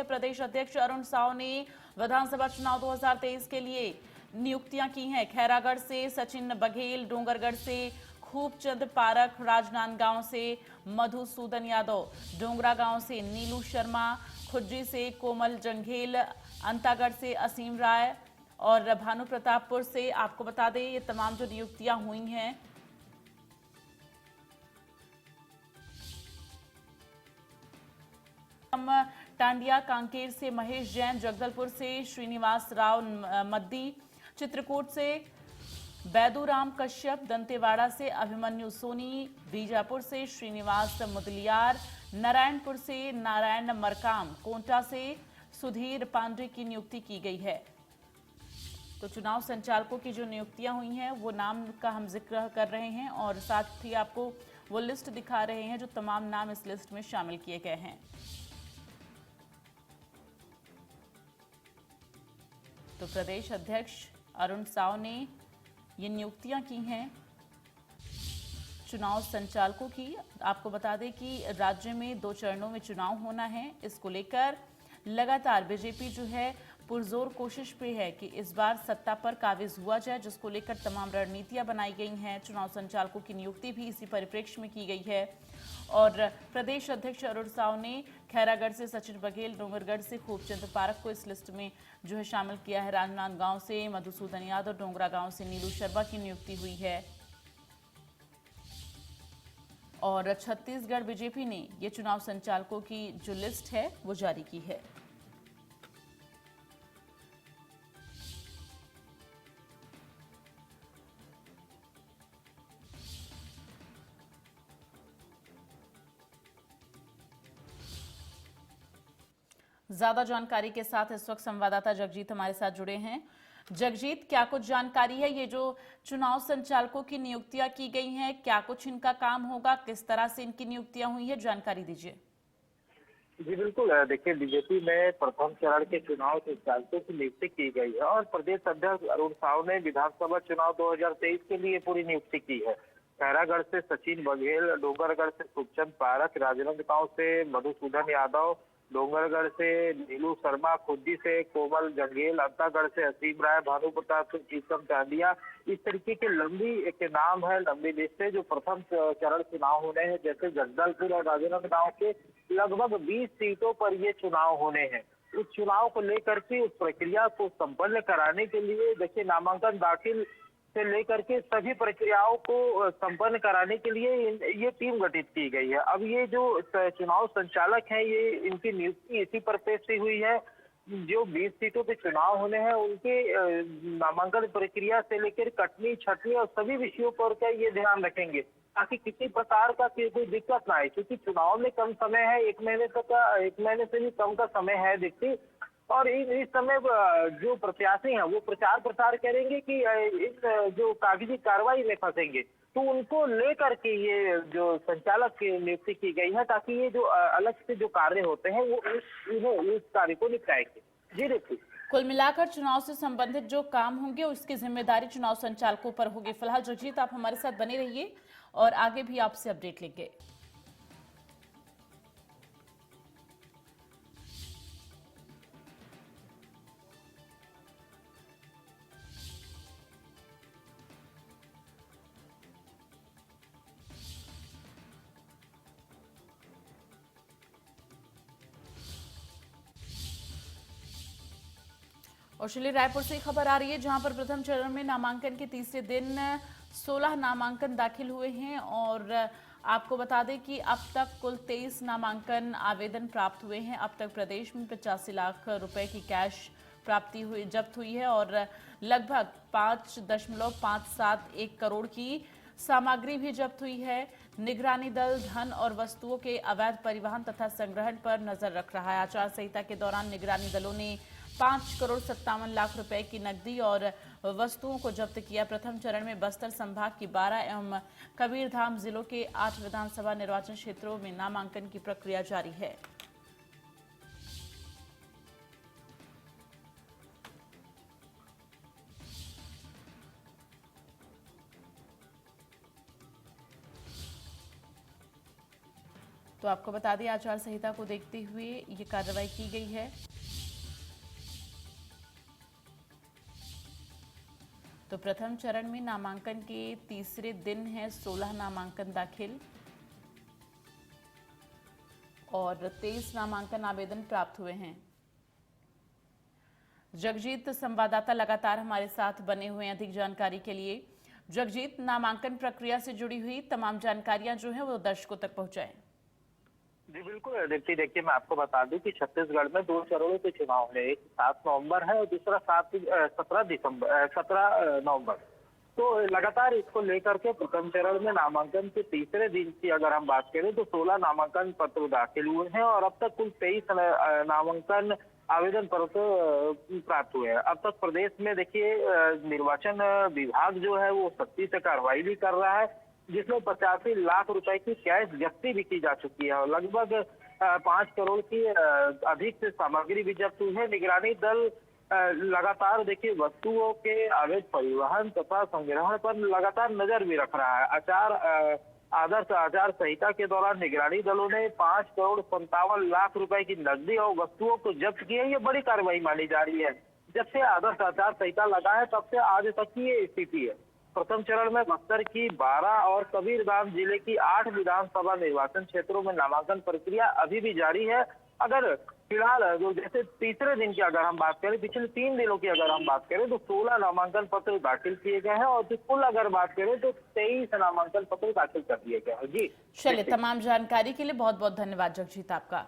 है। प्रदेश अध्यक्ष अरुण साव ने विधानसभा चुनाव 2023 के लिए नियुक्तियां की हैं। खैरागढ़ से सचिन बघेल, डोंगरगढ़ से खूबचंद पारख, राजनांदगांव से मधुसूदन यादव, डोंगरा गांव से नीलू शर्मा, खुज्जी से कोमल जंघेल, अंतागढ़ से असीम राय और भानु प्रतापपुर से, आपको बता दें ये तमाम जो नियुक्तियां हुई हैं टांडिया, कांकेर से महेश जैन, जगदलपुर से श्रीनिवास राव मद्दी, चित्रकूट से बैदूराम कश्यप, दंतेवाड़ा से अभिमन्यु सोनी, बीजापुर से श्रीनिवास मुदलियार, नारायणपुर से नारायण मरकाम, कोंटा से सुधीर पांडे की नियुक्ति की गई है। तो चुनाव संचालकों की जो नियुक्तियां हुई हैं वो नाम का हम जिक्र कर रहे हैं और साथ ही आपको वो लिस्ट दिखा रहे हैं जो तमाम नाम इस लिस्ट में शामिल किए गए हैं। तो प्रदेश अध्यक्ष अरुण साव ने ये नियुक्तियां की हैं चुनाव संचालकों की। आपको बता दें कि राज्य में 2 चरणों में चुनाव होना है। इसको लेकर लगातार बीजेपी जो है पुरजोर कोशिश पे है कि इस बार सत्ता पर काबिज हुआ जाए, जिसको लेकर तमाम रणनीतियां बनाई गई हैं। चुनाव संचालकों की नियुक्ति भी इसी परिप्रेक्ष्य में की गई है और प्रदेश अध्यक्ष अरुण साव ने खैरागढ़ से सचिन बघेल, डोंगरगढ़ से खूबचंद पारख को इस लिस्ट में जो है शामिल किया है। राजनांदगांव से मधुसूदन यादव, डोंगरा गांव से नीलू शर्मा की नियुक्ति हुई है और छत्तीसगढ़ बीजेपी ने ये चुनाव संचालकों की जो लिस्ट है वो जारी की है। ज्यादा जानकारी के साथ इस वक्त संवाददाता जगजीत हमारे साथ जुड़े हैं। जगजीत, क्या कुछ जानकारी है? ये जो चुनाव संचालकों की नियुक्तियां की गई हैं, क्या कुछ इनका काम होगा, किस तरह से इनकी नियुक्तियां हुई है, जानकारी दीजिए। जी बिल्कुल, देखिए बीजेपी में प्रथम चरण के चुनाव संचालकों की नियुक्ति की गई है और प्रदेश अध्यक्ष अरुण साव ने विधानसभा चुनाव 2023 के लिए पूरी नियुक्ति की है। खैरागढ़ से सचिन बघेल, डोंगरगढ़ से खूबचंद पारख, राजनांदगांव से मधुसूदन यादव, डोंगरगढ़ से नीलू शर्मा, खुद्दी से कोमल जंगेल, अंतागढ़ से असीम राय, भानु प्रताप से शीशम टांडिया, इस तरीके के लंबी एक नाम है, लंबी लिस्ट है जो प्रथम चरण चुनाव होने हैं। जैसे जगदलपुर और राजनांदगांव के लगभग 20 सीटों पर ये चुनाव होने हैं। उस चुनाव को लेकर के उस प्रक्रिया को संपन्न कराने के लिए देखिए नामांकन दाखिल से लेकर के सभी प्रक्रियाओं को संपन्न कराने के लिए ये टीम गठित की गई है। अब ये जो चुनाव संचालक हैं ये इनकी नियुक्ति इसी परिप्रेक्ष्य से हुई है। जो 20 सीटों पे चुनाव होने हैं उनके नामांकन प्रक्रिया से लेकर कटनी, छटनी और सभी विषयों पर क्या ये ध्यान रखेंगे ताकि किसी प्रकार का कोई दिक्कत ना आए, क्योंकि चुनाव में कम समय है, 1 महीने तक 1 महीने से भी कम का समय है देखिए। और इस समय जो प्रत्याशी हैं वो प्रचार प्रसार करेंगे कि इस जो कागजी कार्रवाई में फंसेंगे, तो उनको लेकर के ये जो संचालक की नियुक्ति की गई है ताकि ये जो अलग से जो कार्य होते हैं वो इस कार्य को निपटाएंगे। जी देखिए, कुल मिलाकर चुनाव से संबंधित जो काम होंगे उसकी जिम्मेदारी चुनाव संचालकों पर होगी। फिलहाल जगजीत आप हमारे साथ बने रहिए और आगे भी आपसे अपडेट लेंगे। और चलिए रायपुर से खबर आ रही है जहां पर प्रथम चरण में नामांकन के तीसरे दिन 16 नामांकन दाखिल हुए हैं और आपको बता दें कि अब तक कुल 23 नामांकन आवेदन प्राप्त हुए हैं। अब तक प्रदेश में 85 लाख रुपए की कैश जब्त हुई है और लगभग 5.571 करोड़ की सामग्री भी जब्त हुई है। निगरानी दल धन और वस्तुओं के अवैध परिवहन तथा संग्रहण पर नजर रख रहा है। आचार संहिता के दौरान निगरानी दलों ने 5,57,00,000 रुपए की नकदी और वस्तुओं को जब्त किया। प्रथम चरण में बस्तर संभाग की 12 एवं कबीरधाम जिलों के 8 विधानसभा निर्वाचन क्षेत्रों में नामांकन की प्रक्रिया जारी है। तो आपको बता दें आचार संहिता को देखते हुए ये कार्रवाई की गई है। तो प्रथम चरण में नामांकन के तीसरे दिन है 16 नामांकन दाखिल और 23 नामांकन आवेदन प्राप्त हुए हैं। जगजीत संवाददाता लगातार हमारे साथ बने हुए हैं अधिक जानकारी के लिए। जगजीत, नामांकन प्रक्रिया से जुड़ी हुई तमाम जानकारियां जो है वो दर्शकों तक पहुंचाएं। जी बिल्कुल दीप्ति, देखिए मैं आपको बता दूं कि छत्तीसगढ़ में 2 चरणों के चुनाव है। एक 7 नवंबर है और दूसरा 17 नवंबर। तो लगातार इसको लेकर के प्रथम चरण में नामांकन के तीसरे दिन की अगर हम बात करें तो 16 नामांकन पत्र दाखिल हुए हैं और अब तक कुल 23 नामांकन आवेदन पत्र प्राप्त हुए हैं। अब तक प्रदेश में देखिए निर्वाचन विभाग जो है वो सख्ती से कार्रवाई भी कर रहा है, जिसमें 85 लाख रुपए की कैश जब्ती भी की जा चुकी है और लगभग 5 करोड़ की अधिक से सामग्री भी जब्त हुई है। निगरानी दल लगातार देखिए वस्तुओं के अवैध परिवहन तथा संग्रहण पर लगातार नजर भी रख रहा है। आदर्श आचार संहिता के दौरान निगरानी दलों ने 5 करोड़ 57 लाख रुपए की नकदी और वस्तुओं को जब्त किया। ये बड़ी कार्रवाई मानी जा रही है। जब से आदर्श आचार संहिता लगा है तब से आज तक की ये स्थिति है। प्रथम चरण में बस्तर की 12 और कबीरधाम जिले की 8 विधानसभा निर्वाचन क्षेत्रों में नामांकन प्रक्रिया अभी भी जारी है। अगर फिलहाल जैसे तीसरे दिन की अगर हम बात करें, पिछले 3 दिनों की अगर हम बात करें तो 16 नामांकन पत्र दाखिल किए गए हैं और कुल अगर बात करें तो 23 नामांकन पत्र दाखिल कर दिए गए हैं। जी चलिए, तमाम जानकारी के लिए बहुत बहुत धन्यवाद जगजीत आपका।